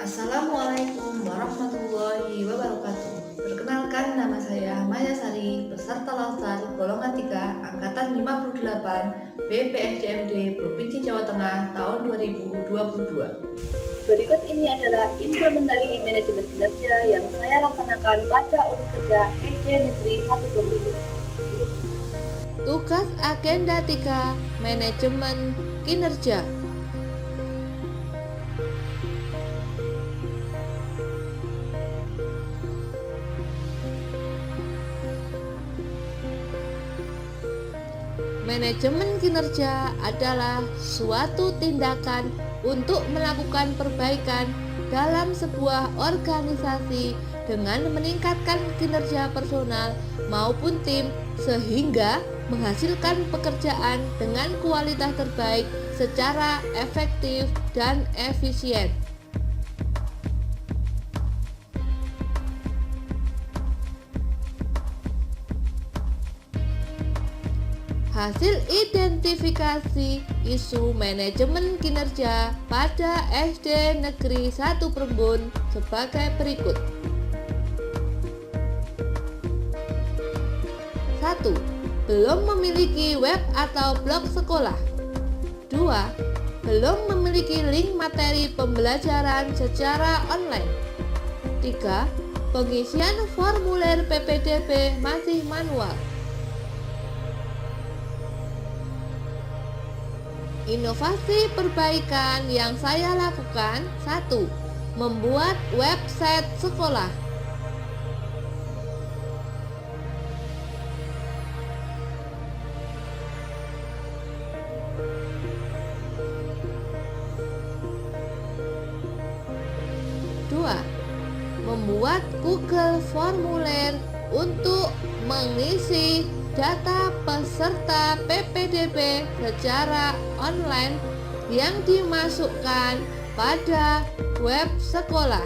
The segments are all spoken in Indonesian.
Assalamualaikum warahmatullahi wabarakatuh. Perkenalkan, nama saya Maya Sari, peserta Lausar golongan 3 angkatan 58 BPSDMD Provinsi Jawa Tengah tahun 2022. Berikut ini adalah implementasi manajemen kinerja yang saya laksanakan pada unit kerja SD Negeri 1 Bengkulu. Tugas agenda 3, manajemen kinerja. Manajemen kinerja adalah suatu tindakan untuk melakukan perbaikan dalam sebuah organisasi dengan meningkatkan kinerja personal maupun tim sehingga menghasilkan pekerjaan dengan kualitas terbaik secara efektif dan efisien. Hasil identifikasi isu manajemen kinerja pada SD Negeri 1 Prembun sebagai berikut. 1. Belum memiliki web atau blog sekolah. 2. Belum memiliki link materi pembelajaran secara online. 3. Pengisian formulir PPDB masih manual. Inovasi perbaikan yang saya lakukan: 1. Membuat website sekolah. 2. Membuat Google Formulir untuk mengisi data peserta PPDB secara online yang dimasukkan pada web sekolah.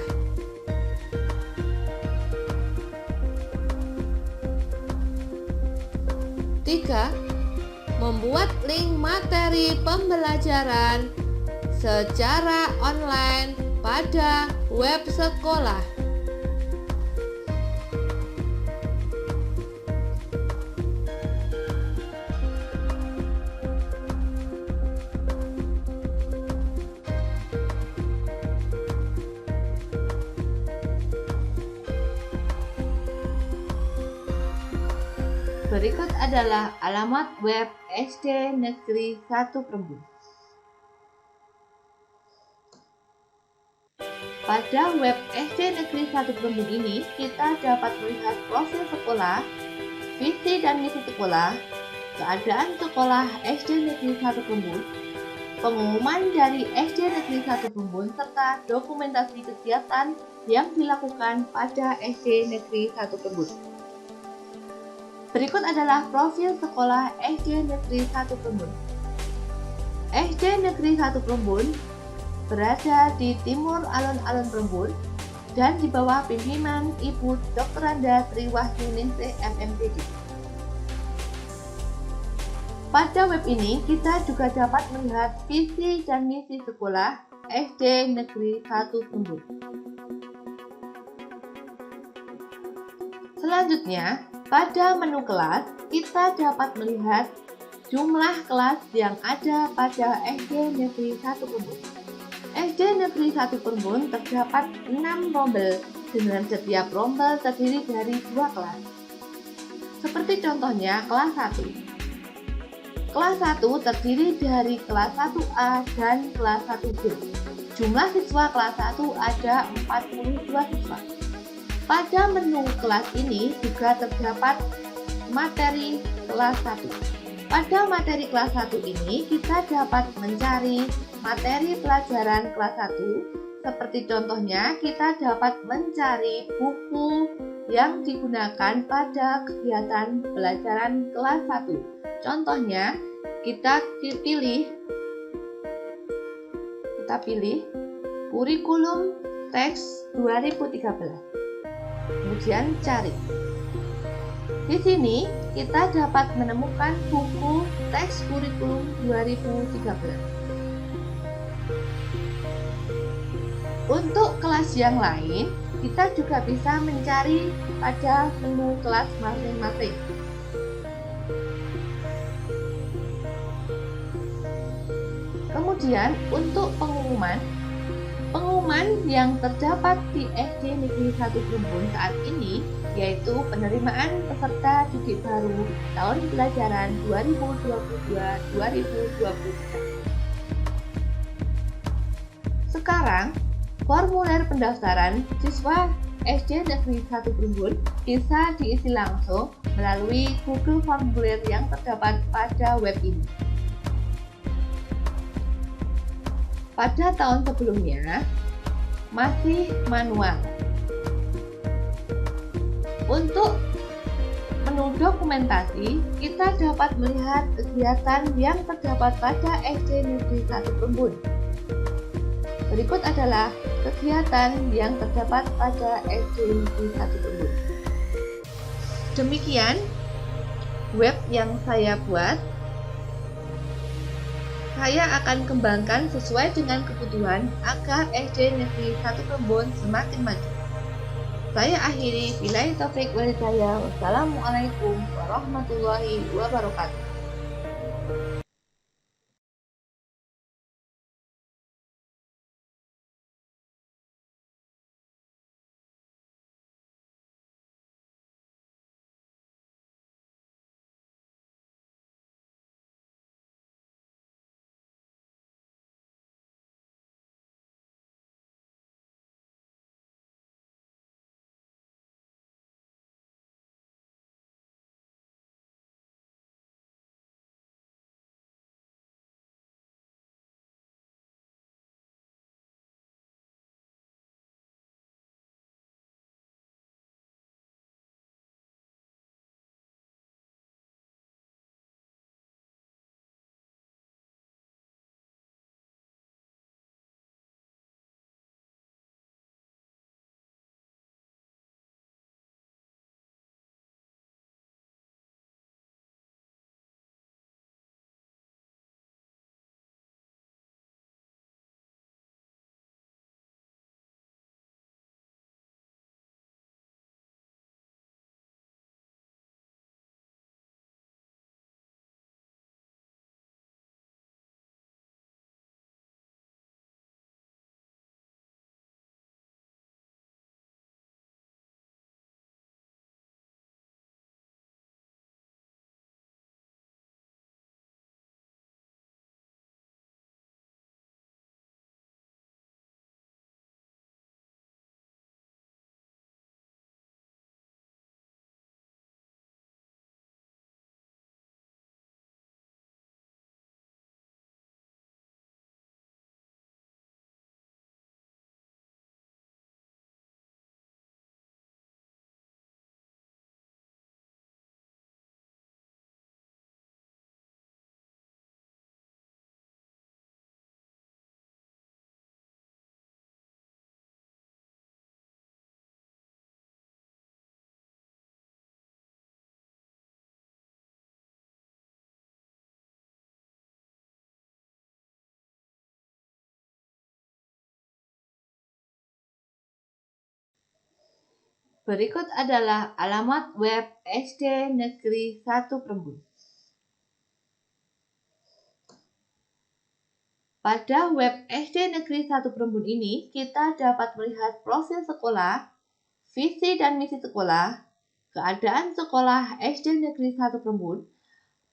3. Membuat link materi pembelajaran secara online pada web sekolah. Berikut adalah alamat web SD Negeri 1 Prembun. Pada web SD Negeri 1 Prembun ini, kita dapat melihat profil sekolah, visi dan misi sekolah, keadaan sekolah SD Negeri 1 Prembun, pengumuman dari SD Negeri 1 Prembun, serta dokumentasi kegiatan yang dilakukan pada SD Negeri 1 Prembun. Berikut adalah profil sekolah SD Negeri 1 Prembun. SD Negeri 1 Prembun berada di timur alun-alun Prembun dan di bawah pimpinan Ibu Dr. Anda Triwahyuningsih MMPD. Pada web ini kita juga dapat melihat visi dan misi sekolah SD Negeri 1 Prembun. Selanjutnya, pada menu kelas, kita dapat melihat jumlah kelas yang ada pada SD Negeri 1 Prembun. SD Negeri 1 Prembun terdapat 6 rombel dengan setiap rombel terdiri dari 2 kelas. Seperti contohnya kelas 1. Kelas 1 terdiri dari kelas 1A dan kelas 1B. Jumlah siswa kelas 1 ada 42 siswa. Pada menu kelas ini juga terdapat materi kelas 1. Pada materi kelas 1 ini kita dapat mencari materi pelajaran kelas 1. Seperti contohnya kita dapat mencari buku yang digunakan pada kegiatan pelajaran kelas 1. Contohnya kita pilih kurikulum teks 2013. Kemudian cari. Di sini kita dapat menemukan buku teks kurikulum 2013. Untuk kelas yang lain, kita juga bisa mencari pada menu kelas masing-masing. Kemudian untuk pengumuman yang terdapat di SD Negeri 1 Plumbon saat ini yaitu penerimaan peserta didik baru tahun pelajaran 2022-2023. Sekarang, formulir pendaftaran siswa SD Negeri 1 Plumbon bisa diisi langsung melalui Google Formulir yang terdapat pada web ini. Pada tahun sebelumnya, masih manual. Untuk menu dokumentasi, kita dapat melihat kegiatan yang terdapat pada SD Negeri 1 Plumbon. Berikut adalah kegiatan yang terdapat pada SD Negeri 1 Plumbon. Demikian web yang saya buat. Saya akan kembangkan sesuai dengan kebutuhan agar SD Negeri 1 Plumbon semakin maju. Saya akhiri, billahi taufik wal hidayah. Wassalamualaikum warahmatullahi wabarakatuh. Berikut adalah alamat web SD Negeri 1 Plumbon. Pada web SD Negeri 1 Plumbon ini, kita dapat melihat profil sekolah, visi dan misi sekolah, keadaan sekolah SD Negeri 1 Plumbon,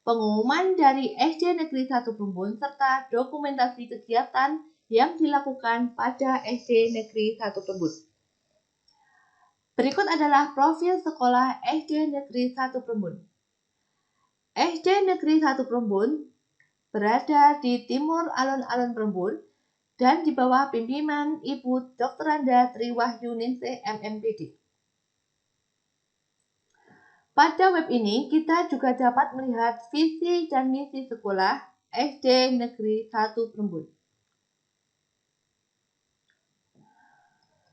pengumuman dari SD Negeri 1 Plumbon, serta dokumentasi kegiatan yang dilakukan pada SD Negeri 1 Plumbon. Berikut adalah profil sekolah SD Negeri 1 Plumbon. SD Negeri 1 Plumbon berada di timur alun-alun Plumbon dan di bawah pimpinan Ibu Dr. Anda Triwahyu Ningsih MMPD. Pada web ini kita juga dapat melihat visi dan misi sekolah SD Negeri 1 Plumbon.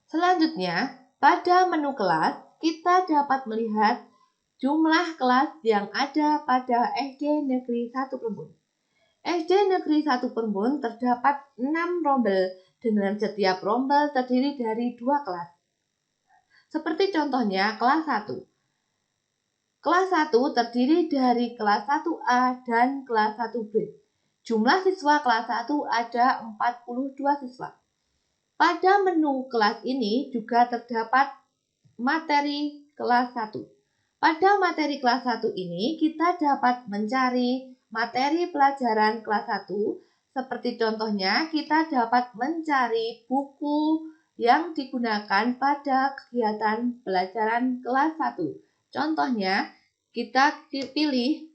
Selanjutnya, pada menu kelas, kita dapat melihat jumlah kelas yang ada pada SD Negeri 1 Plumbon. SD Negeri 1 Plumbon terdapat 6 rombel dengan setiap rombel terdiri dari 2 kelas. Seperti contohnya kelas 1. Kelas 1 terdiri dari kelas 1A dan kelas 1B. Jumlah siswa kelas 1 ada 42 siswa. Pada menu kelas ini juga terdapat materi kelas 1. Pada materi kelas 1 ini kita dapat mencari materi pelajaran kelas 1. Seperti contohnya kita dapat mencari buku yang digunakan pada kegiatan pelajaran kelas 1. Contohnya, kita pilih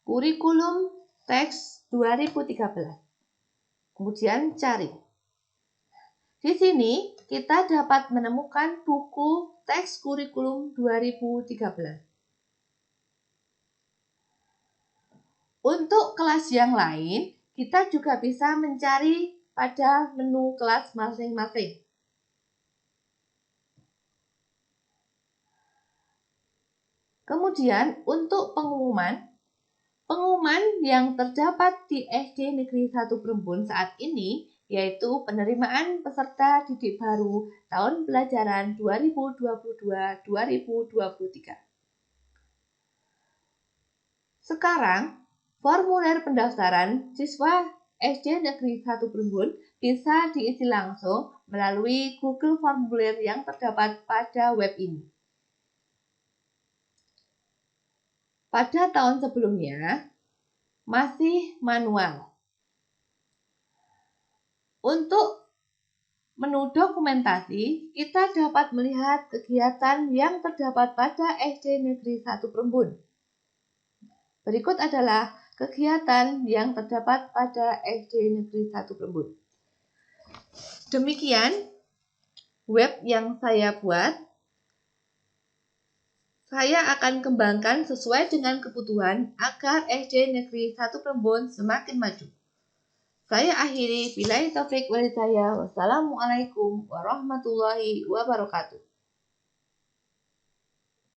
kurikulum teks 2013. Kemudian cari. Di sini kita dapat menemukan buku teks kurikulum 2013. Untuk kelas yang lain, kita juga bisa mencari pada menu kelas masing-masing. Kemudian untuk pengumuman yang terdapat di SD Negeri 1 Prembun saat ini yaitu penerimaan peserta didik baru tahun pelajaran 2022-2023. Sekarang, formulir pendaftaran siswa SD Negeri 1 Prembun bisa diisi langsung melalui Google Formulir yang terdapat pada web ini. Pada tahun sebelumnya, masih manual. Untuk menu dokumentasi, kita dapat melihat kegiatan yang terdapat pada SD Negeri 1 Prembun. Berikut adalah kegiatan yang terdapat pada SD Negeri 1 Prembun. Demikian web yang saya buat. Saya akan kembangkan sesuai dengan kebutuhan agar SD Negeri 1 Prembun semakin maju. Saya akhiri, billahi taufiq wal hidayah. Wassalamualaikum warahmatullahi wabarakatuh.